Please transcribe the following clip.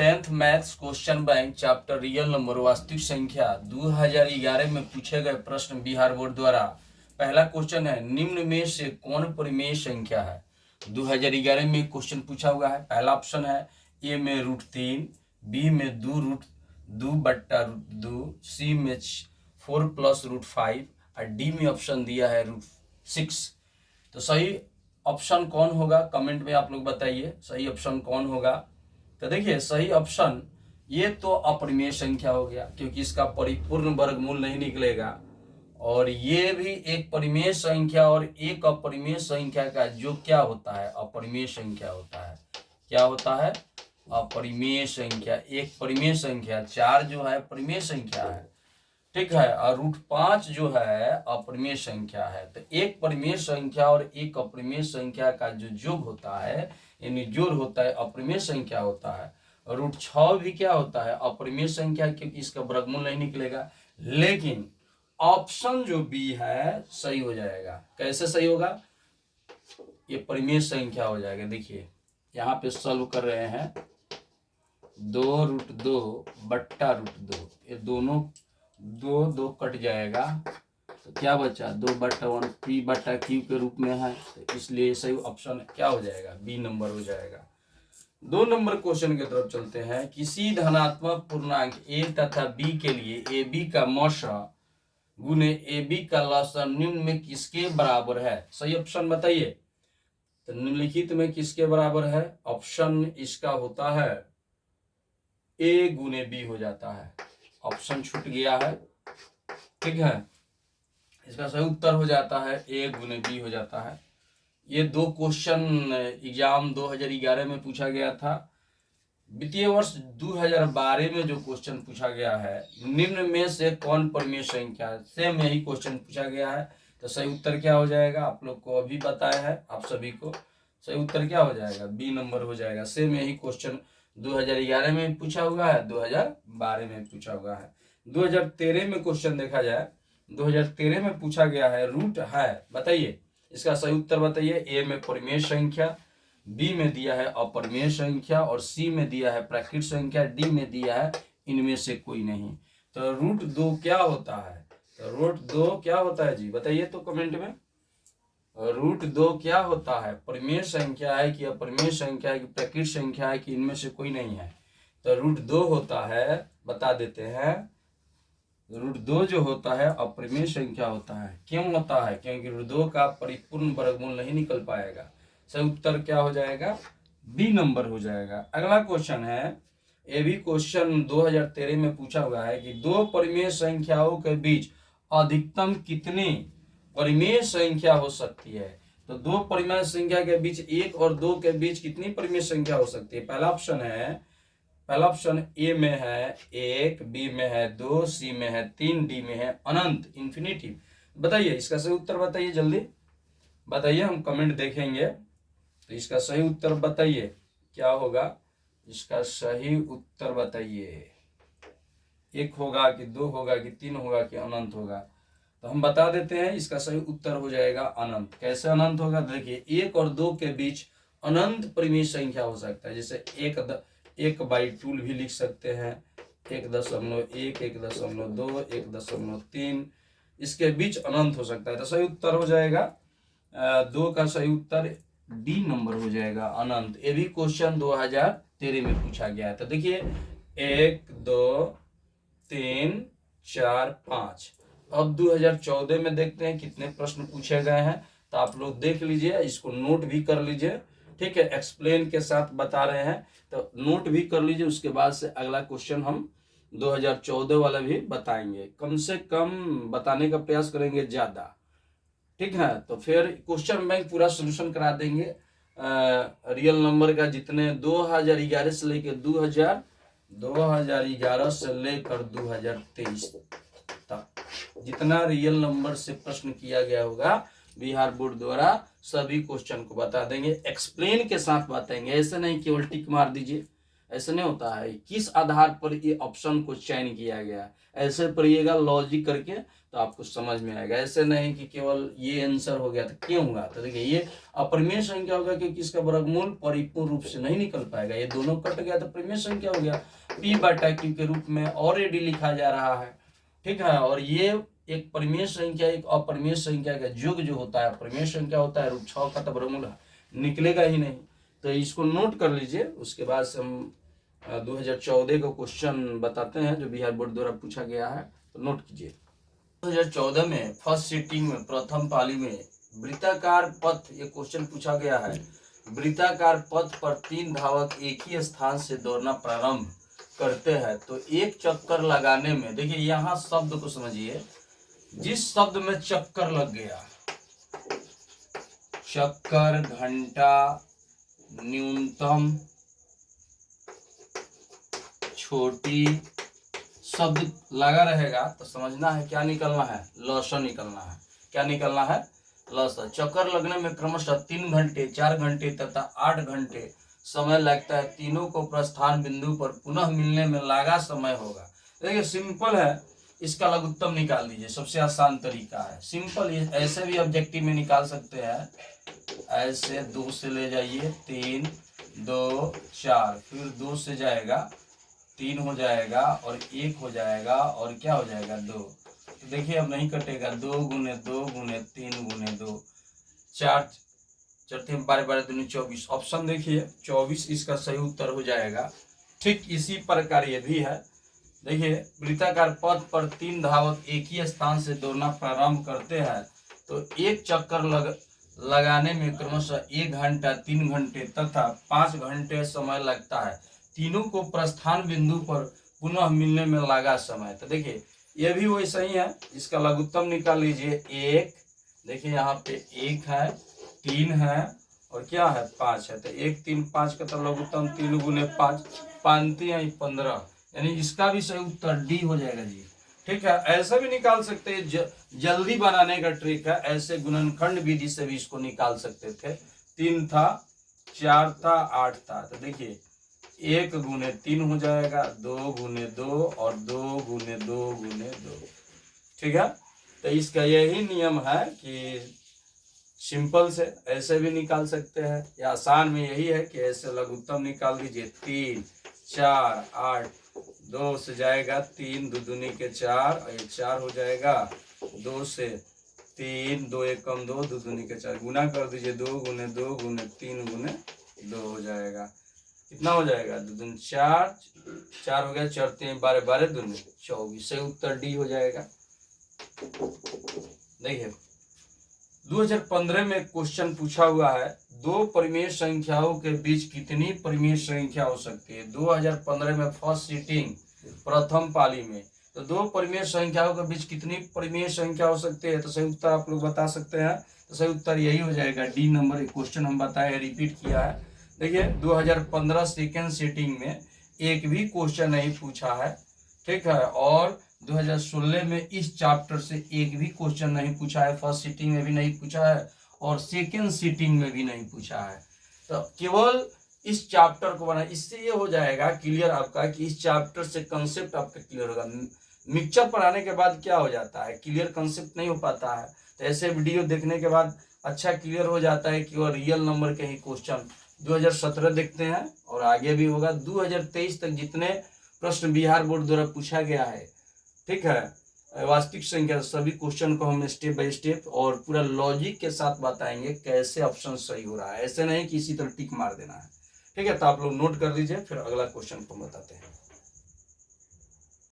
10th maths question bank chapter real number वास्तविक संख्या 2011 में पूछे गए प्रश्न बिहार बोर्ड द्वारा। पहला क्वेश्चन है, निम्न में से कौन परिमेय संख्या है। 2011 में क्वेश्चन पूछा हुआ है। पहला ऑप्शन है ए में √3, बी में 2√2/√2, सी में 4 + √5 और डी में ऑप्शन दिया है √6। तो सही ऑप्शन कौन होगा, कमेंट में आप लोग बताइए सही ऑप्शन कौन होगा। तो देखिए सही ऑप्शन ये तो अपरिमेय संख्या हो गया, क्योंकि इसका परिपूर्ण वर्गमूल नहीं निकलेगा। और ये भी एक परिमेय संख्या और एक अपरिमेय संख्या का जो क्या होता है, अपरिमेय संख्या होता है। क्या होता है? अपरिमेय संख्या। एक परिमेय संख्या 4 जो है परिमेय संख्या है, ठीक है, और √5 जो है अपरिमेय संख्या है। तो एक परिमेय संख्या और एक अपरिमेय संख्या का जो योग होता है, यानी जोड़ होता है, अपरिमेय संख्या होता है। और √6 भी क्या होता है, अपरिमेय संख्या, क्योंकि इसका वर्गमूल नहीं निकलेगा। लेकिन ऑप्शन जो बी है सही हो जाएगा। कैसे सही होगा? ये परिमेय संख्या हो जाएगा। देखिए यहाँ पे सॉल्व कर रहे हैं, 2√2/√2, ये दोनों 2 कट जाएगा, तो क्या बचा? 2/1 p/q के रूप में है, तो इसलिए सही ऑप्शन क्या हो जाएगा? बी नंबर हो जाएगा। 2 नंबर क्वेश्चन की तरफ चलते हैं। किसी धनात्मक पूर्णांक a तथा b के लिए ab का मौसा गुने ab का लसाअ निम्न में किसके बराबर है? सही ऑप्शन बताइए। तो निम्नलिखित में किसके बराबर है? ऑप्शन इसका होता है a गुने b हो जाता है। ऑप्शन छूट गया है, ठीक है। इसका सही उत्तर हो जाता है a गुने b हो जाता है। ये 2 क्वेश्चन एग्जाम 2011 में पूछा गया था। वित्तीय वर्ष 2012 में जो क्वेश्चन पूछा गया है, निम्न में से कौन परिमेय संख्या, सेम यही क्वेश्चन पूछा गया है। तो सही उत्तर क्या हो जाएगा? आप लोग को अभी बताया है आप सभी को। सही उत्तर क्या हो जाएगा? बी नंबर हो जाएगा। सेम यही क्वेश्चन 2011 में पूछा हुआ है, 2012 में पूछा हुआ है। 2013 में क्वेश्चन देखा जाए, 2013 में पूछा गया है रूट है, बताइए इसका सही उत्तर बताइए। ए में परिमेय संख्या, बी में दिया है अपरिमेय संख्या और सी में दिया है प्राकृत संख्या, डी में दिया है इनमें से कोई नहीं। तो √2 क्या होता है? तो √2 क्या होता है जी, बताइए तो कमेंट में। √2 क्या होता है? परिमेय संख्या है कि अपरिमेय संख्या है कि प्राकृत संख्या है कि इनमें से कोई नहीं है? तो √2 होता है, बता देते हैं। √2 जो होता है अपरिमेय संख्या होता है। क्यों होता है? क्योंकि √2 का परिपूर्ण वर्गमूल नहीं निकल पाएगा। सही उत्तर क्या हो जाएगा? बी नंबर हो जाएगा। अगला क्वेश्चन है, ये भी क्वेश्चन 2013 में पूछा हुआ है कि 2 परिमेय संख्याओं के बीच अधिकतम कितनी परिमेय संख्या हो सकती है। तो 2 परिमेय संख्या के बीच 1 और 2 के बीच कितनी परिमेय संख्या हो सकती है? पहला ऑप्शन ए में है 1, बी में है 2, सी में है 3, डी में है अनंत, इंफिनिटी। बताइए इसका सही उत्तर बताइए, जल्दी बताइए, हम कमेंट देखेंगे। तो इसका सही उत्तर बताइए क्या होगा? इसका सही उत्तर बताइए, 1 होगा कि 2 होगा कि 3 होगा कि अनंत होगा? तो हम बता देते हैं, इसका सही उत्तर हो जाएगा अनंत। कैसे अनंत होगा? देखिए 1 और 2 के बीच अनंत परिमेय संख्या हो सकता है। जैसे 1/2 भी लिख सकते हैं, 1.1, 1.2, 1.3, इसके बीच अनंत हो सकता है। तो सही उत्तर हो जाएगा 2 का सही उत्तर डी नंबर हो जाएगा, अनंत। ये भी क्वेश्चन 2013 में पूछा गया है। तो देखिए 1, 2, 3, 4, 5। अब 2014 में देखते हैं कितने प्रश्न पूछे गए हैं। तो आप लोग देख लीजिए, इसको नोट भी कर लीजिए, ठीक है, एक्सप्लेन के साथ बता रहे हैं तो नोट भी कर लीजिए। उसके बाद से अगला क्वेश्चन हम 2014 वाला भी बताएंगे, कम से कम बताने का प्रयास करेंगे ज्यादा, ठीक है। तो फिर क्वेश्चन बैंक पूरा सोल्यूशन करा देंगे रियल नंबर का, जितने 2011 से लेकर 2011 से लेकर 2023 तक जितना रियल नंबर से प्रश्न किया गया होगा बिहार बोर्ड द्वारा, सभी क्वेश्चन को बता देंगे, एक्सप्लेन के साथ बताएंगे। ऐसे नहीं केवल टिक मार दीजिए, ऐसे नहीं होता है। किस आधार पर ये ऑप्शन को चयन किया गया, ऐसे पढ़िएगा लॉजिक करके तो आपको समझ में आएगा। ऐसे नहीं कि केवल ये आंसर हो गया तो क्यों होगा। तो देखिए ये अपरिमेय संख्या होगा क्योंकि इसका वर्गमूल परिपूर्ण रूप से नहीं निकल पाएगा, ये दोनों कट गया तो परिमेय संख्या हो गया। p बटा q के रूप में ऑलरेडी लिखा जा रहा है, ठीक है। और ये एक परिमेय संख्या एक अपरिमेय संख्या का योग जो होता है, परिमेय संख्या होता है √6 का तो वर्गमूल निकलेगा ही नहीं। तो इसको नोट कर लीजिए। उसके बाद से हम 2014 का क्वेश्चन बताते हैं जो बिहार बोर्ड द्वारा पूछा गया है, तो नोट कीजिए। 2014 में फर्स्ट सीटिंग में प्रथम पाली में वृत्ताकार पथ, ये क्वेश्चन पूछा गया है। वृत्ताकार पथ पर 3 धावक एक ही स्थान से दौड़ना प्रारंभ करते हैं तो एक चक्कर लगाने में, देखिए यहाँ शब्द को समझिए, जिस शब्द में चक्कर लग गया, चक्कर, घंटा, न्यूनतम, छोटी शब्द लगा रहेगा तो समझना है क्या निकलना है, लॉसन निकलना है। क्या निकलना है, लॉसन। चक्कर लगने में क्रमशः 3 घंटे, 4 घंटे तथा 8 घंटे समय लगता है। तीनों को प्रस्थान बिंदु पर पुनः मिलने में लगा समय होगा। देखिए सिंपल है, इसका लघुत्तम निकाल लीजिए, सबसे आसान तरीका है। सिंपल, ऐसे भी ऑब्जेक्टिव में निकाल सकते हैं। ऐसे 2 से ले जाइए, 3, 2, 4, फिर 2 से जाएगा 3 हो जाएगा और 1 हो जाएगा और क्या हो जाएगा 2। तो देखिए अब नहीं कटेगा, 2 गुने 2 गुने 3 गुने 2, 4 चौथे 12 12 दूनी 24। ऑप्शन देखिए 24 इसका सही उत्तर हो जाएगा। ठीक इसी प्रकार ये भी है। देखिए वृत्ताकार पथ पर 3 धावक एक ही स्थान से दौड़ना प्रारंभ करते हैं तो एक चक्कर लगाने में क्रमशः 1 घंटा, 3 घंटे तथा 5 घंटे समय लगता है। तीनों को प्रस्थान बिंदु पर पुनः मिलने में लगा समय। तो देखिए ये भी वैसा ही है, इसका लघुत्तम निकाल लीजिए। 1, देखिए यहाँ पे 1 है, 3 है और क्या है 5 है। तो 1 3 5 का तो लघुत्तम 3 गुने 5, 5 है 15, यानी इसका भी सही उत्तर डी हो जाएगा जी। ठीक है, ऐसा भी निकाल सकते हैं, जल्दी बनाने का ट्रिक है। ऐसे गुणनखंड विधि से भी इसको निकाल सकते थे। 3 था, 4 था, 8 था। तो देखिए 1 गुने 3 हो जाएगा, 2 गुने 2 और 2 गुने 2 गुने 2। ठीक है, तो इसका यही नियम है कि सिंपल से ऐसे भी निकाल सकते हैं, या आसान में यही है कि ऐसे लघुत्तम निकाल दीजिए। 3 4 8, 2 से जाएगा 3, 2 दूनी के 4 और ये 4 हो जाएगा। 2 से 3, 2 1 कम 2, 2 दूनी के 4, गुना कर दीजिए। 2 गुने 2 गुने 3 गुने 2 हो जाएगा। कितना हो जाएगा, 2 दूनी 4, 4 हो गया, 4 3 12, 12 दूनी 24। सही उत्तर डी हो जाएगा। देखिए 2015 में क्वेश्चन पूछा हुआ है, 2 परिमेय संख्याओं के बीच कितनी परिमेय संख्या हो सकती है। 2015 में फर्स्ट सीटिंग प्रथम पाली में, तो 2 परिमेय संख्याओं के बीच कितनी परिमेय संख्या हो सकती है। तो सही उत्तर आप लोग बता सकते हैं। तो सही उत्तर यही हो जाएगा, डी नंबर। क्वेश्चन हम बताए, रिपीट किया है। देखिए 2015 सेकेंड सीटिंग में एक भी क्वेश्चन नहीं पूछा है, ठीक है। और 2016 में इस चैप्टर से एक भी क्वेश्चन नहीं पूछा है। फर्स्ट सीटिंग में भी नहीं पूछा है और सेकेंड सीटिंग में भी नहीं पूछा है। तो केवल इस चैप्टर को बना, इससे ये हो जाएगा क्लियर आपका कि इस चैप्टर से कंसेप्ट आपका क्लियर होगा। मिक्सचर पढ़ाने के बाद क्या हो जाता है, क्लियर कंसेप्ट नहीं हो पाता है। तो ऐसे वीडियो देखने के बाद अच्छा क्लियर हो जाता है कि वह रियल नंबर के ही क्वेश्चन 2017 देखते हैं और आगे भी होगा। 2023 तक जितने प्रश्न बिहार बोर्ड द्वारा पूछा गया है, ठीक है, वास्तविक संख्या, सभी क्वेश्चन को हम स्टेप बाय स्टेप और पूरा लॉजिक के साथ बताएंगे कैसे ऑप्शन सही हो रहा है। ऐसे नहीं कि इसी तरह टिक मार देना है। ठीक है, तो आप लोग नोट कर लीजिए, फिर अगला क्वेश्चन को बताते हैं।